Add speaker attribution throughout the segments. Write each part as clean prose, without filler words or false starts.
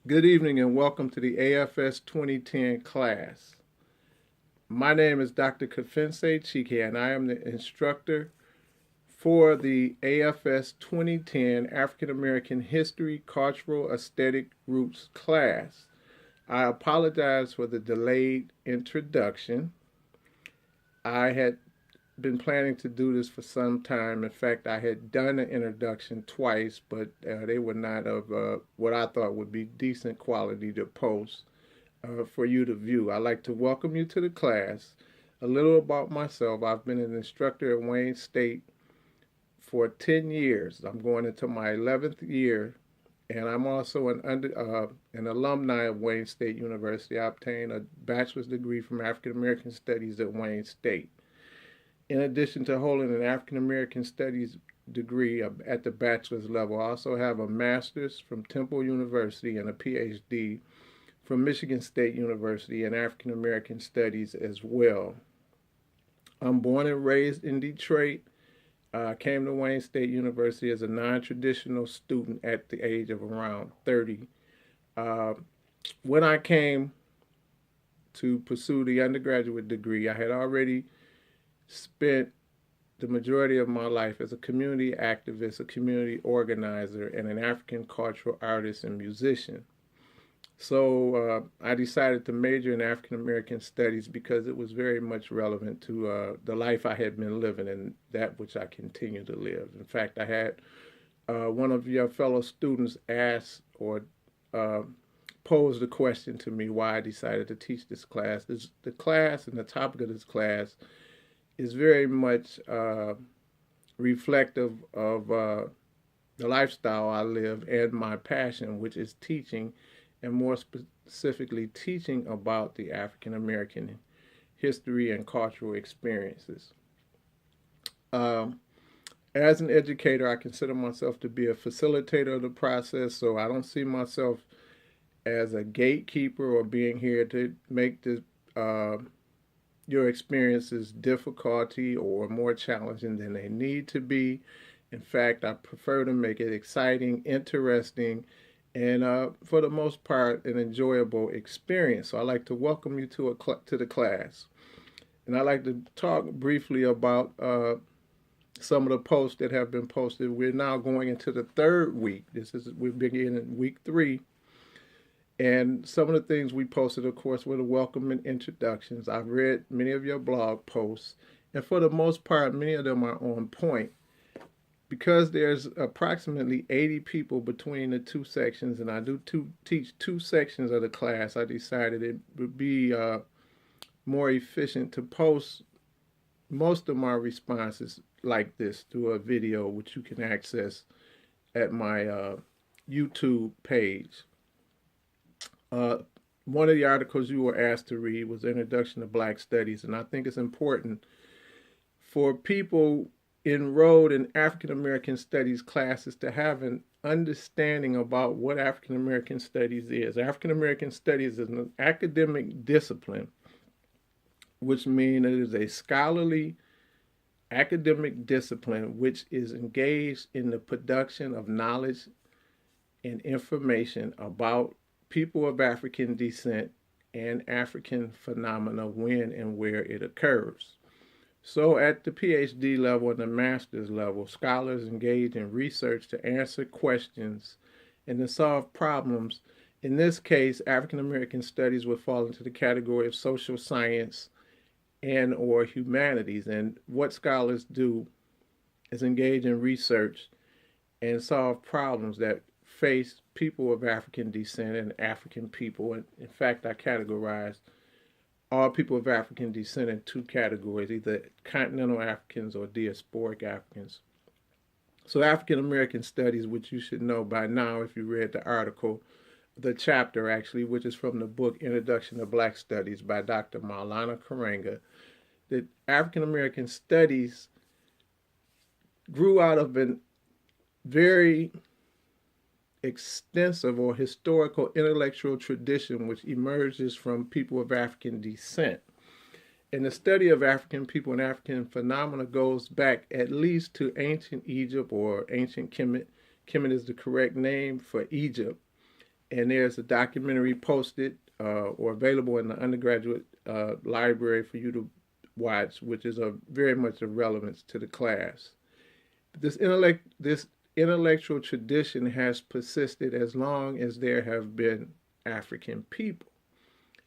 Speaker 1: Good evening and welcome to the AFS 2010 class. My name is Dr. Kafense Chike and I am the instructor for the AFS 2010 African American History, Cultural, Aesthetic Roots class. I apologize for the delayed introduction. I had been planning to do this for some time. In fact, I had done an introduction twice, but they were not of what I thought would be decent quality to post for you to view. I'd like to welcome you to the class. A little about myself. I've been an instructor at Wayne State for 10 years. I'm going into my 11th year, and I'm also an alumni of Wayne State University. I obtained a bachelor's degree from African American Studies at Wayne State. In addition to holding an African American Studies degree at the bachelor's level, I also have a master's from Temple University and a PhD from Michigan State University in African American Studies as well. I'm born and raised in Detroit. I came to Wayne State University as a non-traditional student at the age of around 30. When I came to pursue the undergraduate degree, I had already spent the majority of my life as a community activist, a community organizer, and an African cultural artist and musician. So I decided to major in African American Studies because it was very much relevant to the life I had been living and that which I continue to live. In fact, I had one of your fellow students ask or pose the question to me why I decided to teach this class. The class and the topic of this class is very much reflective of the lifestyle I live and my passion, which is teaching, and more specifically teaching about the African American history and cultural experiences. As an educator, I consider myself to be a facilitator of the process, so I don't see myself as a gatekeeper or being here to make the your experiences difficulty or more challenging than they need to be. In fact, I prefer to make it exciting, interesting, and for the most part, an enjoyable experience. So I'd like to welcome you to the class. And I'd like to talk briefly about some of the posts that have been posted. We're now going into the third week. We're beginning week 3. And some of the things we posted, of course, were the welcome and introductions. I've read many of your blog posts, and for the most part, many of them are on point. Because there's approximately 80 people between the two sections, and I do teach 2 sections of the class, I decided it would be more efficient to post most of my responses like this through a video, which you can access at my YouTube page. One of the articles you were asked to read was Introduction to Black Studies, and I think it's important for people enrolled in African American Studies classes to have an understanding about what African American Studies is. African American Studies is an academic discipline, which means it is a scholarly academic discipline which is engaged in the production of knowledge and information about people of African descent and African phenomena when and where it occurs. So at the PhD level and the master's level, scholars engage in research to answer questions and to solve problems. In this case, African American Studies would fall into the category of social science and or humanities. And what scholars do is engage in research and solve problems that face people of African descent and African people. And in fact, I categorize all people of African descent in 2 categories, either continental Africans or diasporic Africans. So African American Studies, which you should know by now if you read the article, the chapter actually, which is from the book Introduction to Black Studies by Dr. Maulana Karenga, that African American Studies grew out of a very extensive or historical intellectual tradition which emerges from people of African descent. And the study of African people and African phenomena goes back at least to ancient Egypt, or ancient Kemet. Kemet is the correct name for Egypt. and there's a documentary posted or available in the undergraduate library for you to watch, which is very much of relevance to the class. This intellectual tradition has persisted as long as there have been African people.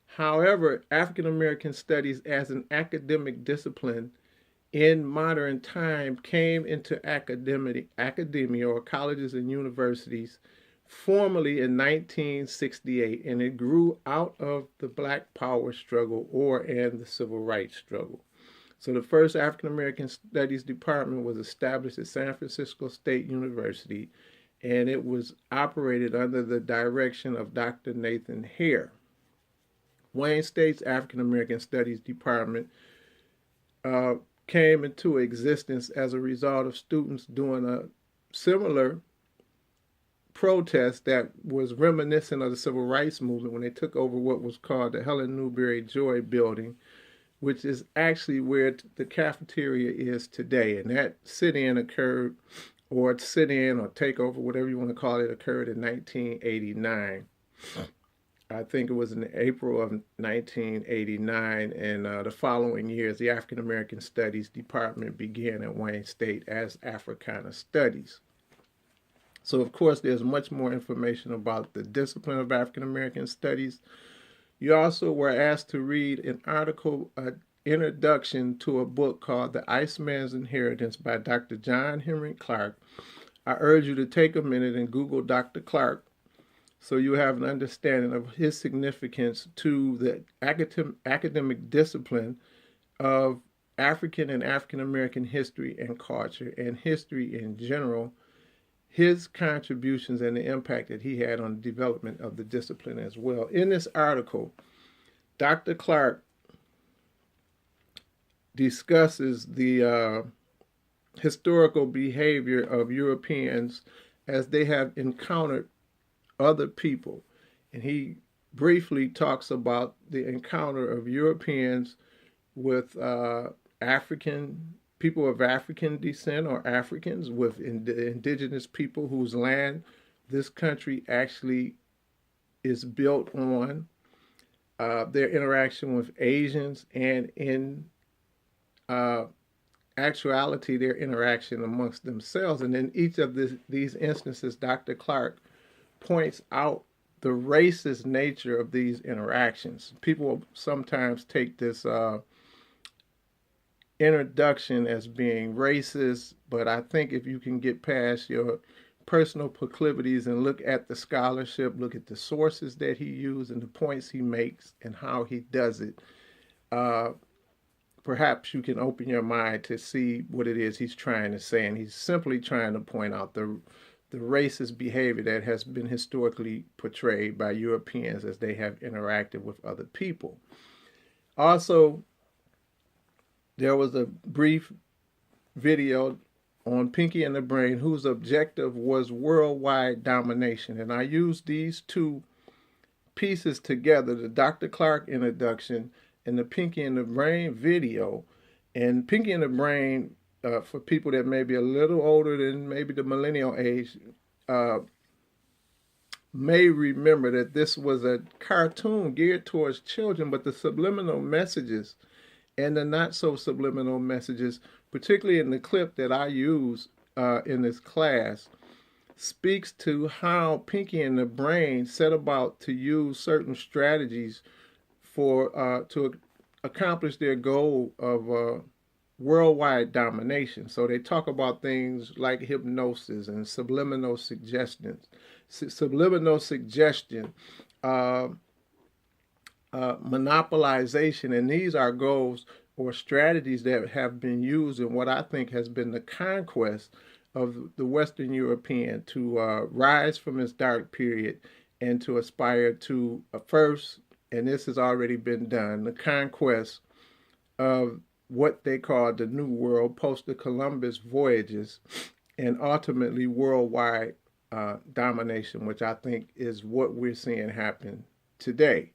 Speaker 1: However, African American studies as an academic discipline in modern time came into academia or colleges and universities formally in 1968, and it grew out of the Black Power struggle and the Civil Rights struggle. So the first African American Studies department was established at San Francisco State University, and it was operated under the direction of Dr. Nathan Hare. Wayne State's African American Studies department came into existence as a result of students doing a similar protest that was reminiscent of the Civil Rights Movement when they took over what was called the Helen Newberry Joy Building, which is actually where the cafeteria is today. And that sit-in occurred, or sit-in or takeover, whatever you want to call it, occurred in 1989. I think it was in April of 1989, and the following years, the African American Studies Department began at Wayne State as Africana Studies. So, of course, there's much more information about the discipline of African American Studies. You also were asked to read an article, introduction to a book called The Iceman's Inheritance by Dr. John Henry Clark. I urge you to take a minute and Google Dr. Clark so you have an understanding of his significance to the academic discipline of African and African American history and culture and history in general, his contributions and the impact that he had on the development of the discipline as well. In this article, Dr. Clark discusses the historical behavior of Europeans as they have encountered other people. And he briefly talks about the encounter of Europeans with African people of African descent or Africans, with indigenous people whose land this country actually is built on, their interaction with Asians, and in actuality, their interaction amongst themselves. And in each of these instances, Dr. Clark points out the racist nature of these interactions. People sometimes take this introduction as being racist, but I think if you can get past your personal proclivities and look at the scholarship, look at the sources that he used and the points he makes and how he does it, perhaps you can open your mind to see what it is he's trying to say. And he's simply trying to point out the racist behavior that has been historically portrayed by Europeans as they have interacted with other people. Also, there was a brief video on Pinky and the Brain whose objective was worldwide domination. And I used these two pieces together, the Dr. Clark introduction and the Pinky and the Brain video. And Pinky and the Brain, for people that may be a little older than maybe the millennial age, may remember that this was a cartoon geared towards children, but the subliminal messages and the not so subliminal messages, particularly in the clip that I use in this class, speaks to how Pinky and the Brain set about to use certain strategies for to accomplish their goal of worldwide domination. So they talk about things like hypnosis and subliminal suggestion, monopolization, and these are goals or strategies that have been used in what I think has been the conquest of the Western European to rise from its dark period and to aspire to first, and this has already been done, the conquest of what they call the New World post the Columbus voyages, and ultimately worldwide domination, which I think is what we're seeing happen today.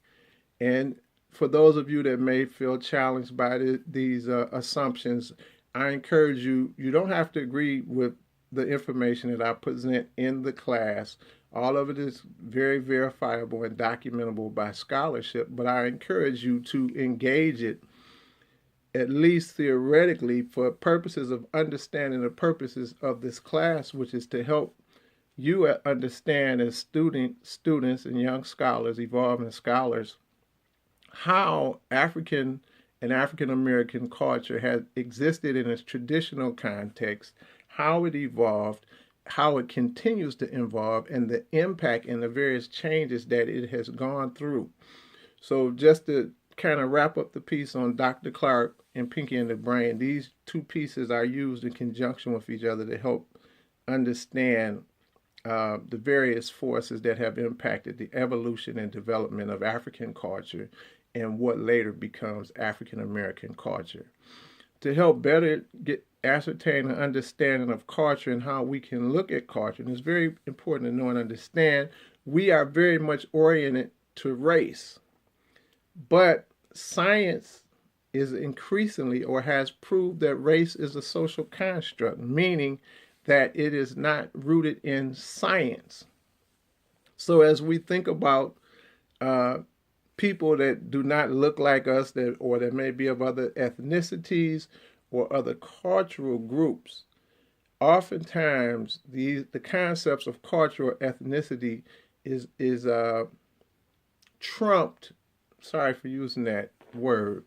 Speaker 1: And for those of you that may feel challenged by these assumptions, I encourage you, you don't have to agree with the information that I present in the class. All of it is very verifiable and documentable by scholarship, but I encourage you to engage it, at least theoretically, for purposes of understanding the purposes of this class, which is to help you understand as students and young scholars, evolving scholars, how African and African American culture has existed in its traditional context, how it evolved, how it continues to evolve, and the impact and the various changes that it has gone through. So just to kind of wrap up the piece on Dr. Clark and Pinky and the Brain, these two pieces are used in conjunction with each other to help understand the various forces that have impacted the evolution and development of African culture and what later becomes African American culture. To help better ascertain an understanding of culture and how we can look at culture, and it's very important to know and understand, we are very much oriented to race. But science is increasingly, or has proved, that race is a social construct, meaning that it is not rooted in science. So as we think about people that do not look like us, or that may be of other ethnicities or other cultural groups, oftentimes the concepts of cultural ethnicity is trumped, sorry for using that word,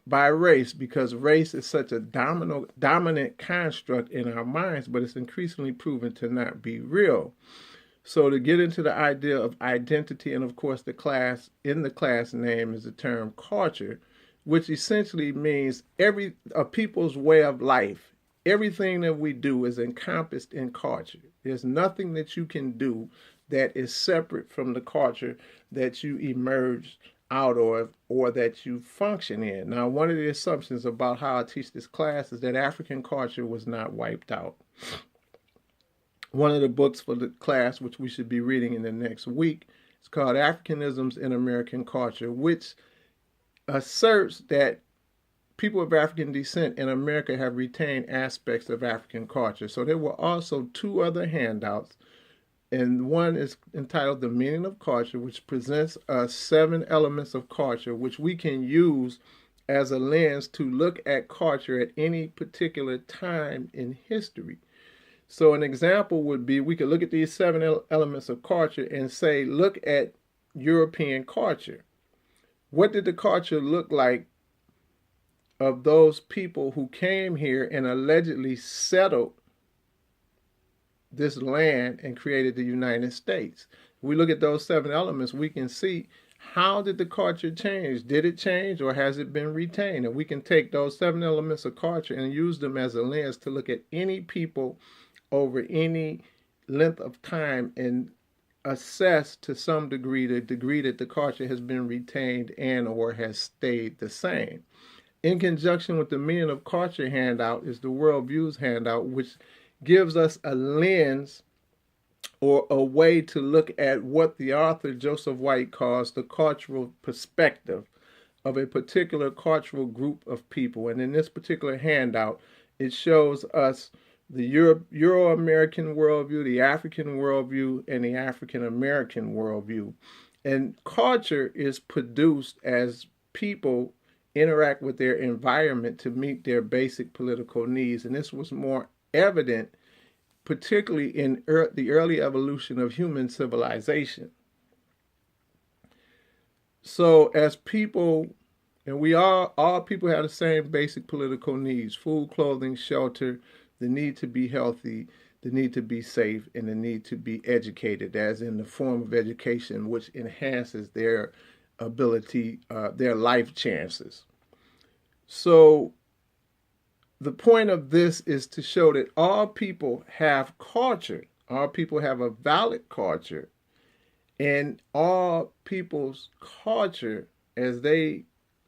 Speaker 1: by race, because race is such a dominant construct in our minds, but it's increasingly proven to not be real. So to get into the idea of identity, and of course the class name is the term culture, which essentially means a people's way of life. Everything that we do is encompassed in culture. There's nothing that you can do that is separate from the culture that you emerge out of or that you function in. Now, one of the assumptions about how I teach this class is that African culture was not wiped out. One of the books for the class, which we should be reading in the next week, is called Africanisms in American Culture, which asserts that people of African descent in America have retained aspects of African culture. So there were also two other handouts, and one is entitled The Meaning of Culture, which presents us 7 elements of culture, which we can use as a lens to look at culture at any particular time in history. So an example would be, we could look at these 7 elements of culture and say, look at European culture. What did the culture look like of those people who came here and allegedly settled this land and created the United States? If we look at those 7 elements, we can see, how did the culture change? Did it change, or has it been retained? And we can take those 7 elements of culture and use them as a lens to look at any people over any length of time and assess to some degree the degree that the culture has been retained and or has stayed the same. In conjunction with the Meaning of Culture handout is the Worldviews handout, which gives us a lens or a way to look at what the author Joseph White calls the cultural perspective of a particular cultural group of people. And in this particular handout, it shows us the Euro-American worldview, the African worldview, and the African-American worldview. And culture is produced as people interact with their environment to meet their basic political needs. And this was more evident, particularly in the early evolution of human civilization. So as people, and all people have the same basic political needs: food, clothing, shelter, the need to be healthy, the need to be safe, and the need to be educated, as in the form of education which enhances their ability, their life chances. So the point of this is to show that all people have culture, all people have a valid culture, and all people's culture, as they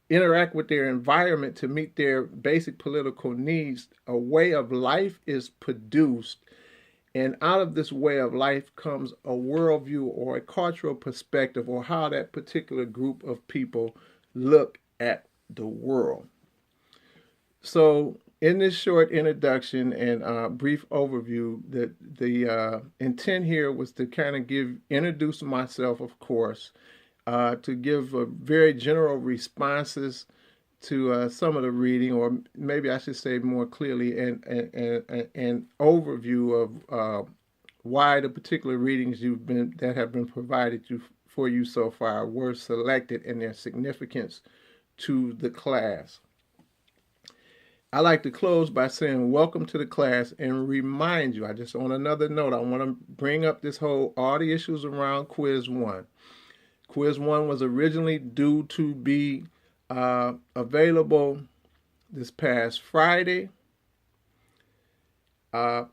Speaker 1: interact with their environment to meet their basic political needs, a way of life is produced, and out of this way of life comes a worldview or a cultural perspective, or how that particular group of people look at the world. So In this short introduction and brief overview, the intent here was to kind of introduce myself, of course, to give very general responses to some of the reading, or maybe I should say more clearly, an overview of why the particular readings that have been provided for you so far were selected and their significance to the class. I like to close by saying welcome to the class and remind you, on another note, I want to bring up all the issues around Quiz 1. Quiz 1 was originally due to be available this past Friday. I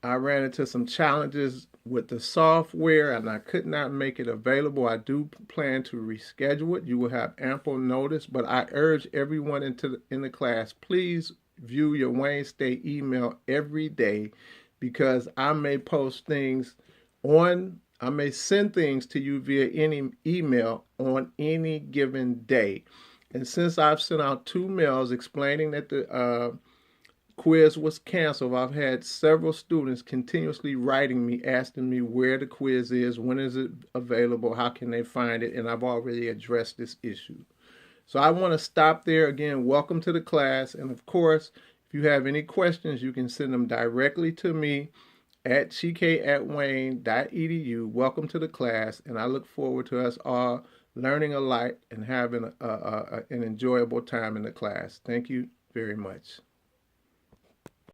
Speaker 1: ran into some challenges with the software and I could not make it available. I do plan to reschedule it. You will have ample notice, but I urge everyone in the class, please view your Wayne State email every day, because I may send things to you via any email on any given day. And since I've sent out 2 mails explaining that the quiz was canceled, I've had several students continuously writing me, asking me where the quiz is, when is it available, how can they find it, and I've already addressed this issue. So I want to stop there. Again, welcome to the class, and of course, if you have any questions, you can send them directly to me at chike@wayne.edu. Welcome to the class, and I look forward to us all learning a lot and having an enjoyable time in the class. Thank you very much.